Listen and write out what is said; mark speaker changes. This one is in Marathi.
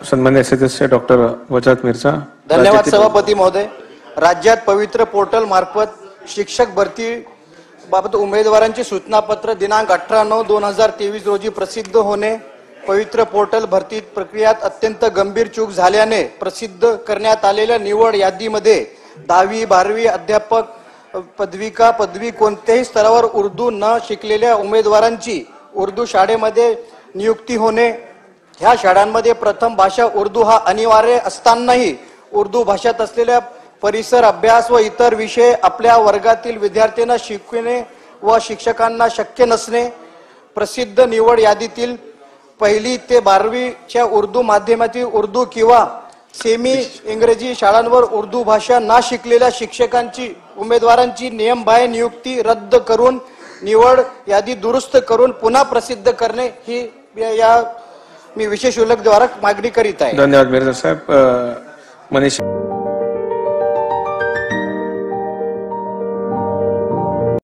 Speaker 1: सन्मान्य सदस्य डॉक्टर वजाहत मिर्झा।
Speaker 2: धन्यवाद सभापती महोदय। राज्यात पवित्र पोर्टल मार्फत शिक्षक भरती बाबत उमेदवारांची सूचनापत्र दिनांक 18/9/2023 रोजी प्रसिद्ध होणे, पवित्र पोर्टल भरती प्रक्रियात अत्यंत गंभीर चूक झाल्याने प्रसिद्ध करण्यात आलेल्या निवड यादीमध्ये 10वी 12वी अध्यापक पदविका पदवी कोणत्याही स्तरावर उर्दू न शिकलेल्या उमेदवारांची उर्दू शाळेमध्ये नियुक्ती होणे, ह्या शाळांमध्ये प्रथम भाषा उर्दू हा अनिवार्य असतानाही उर्दू भाषेत असलेल्या परिसर अभ्यास व इतर विषय आपल्या वर्गातील विद्यार्थ्यांना शिकविणे व शिक्षकांना शक्य नसणे, प्रसिद्ध निवड यादीतील 1ली ते 12वीच्या उर्दू माध्यमातील उर्दू किंवा सेमी इंग्रजी शाळांवर उर्दू भाषा न शिकलेल्या शिक्षकांची उमेदवारांची नियमबाह्य नियुक्ती रद्द करून निवड यादी दुरुस्त करून पुन्हा प्रसिद्ध करणे ही मी विशेष उल्लेख द्वारा मागणी करीत आहे।
Speaker 1: धन्यवाद मिर्झा साहेब। मनीष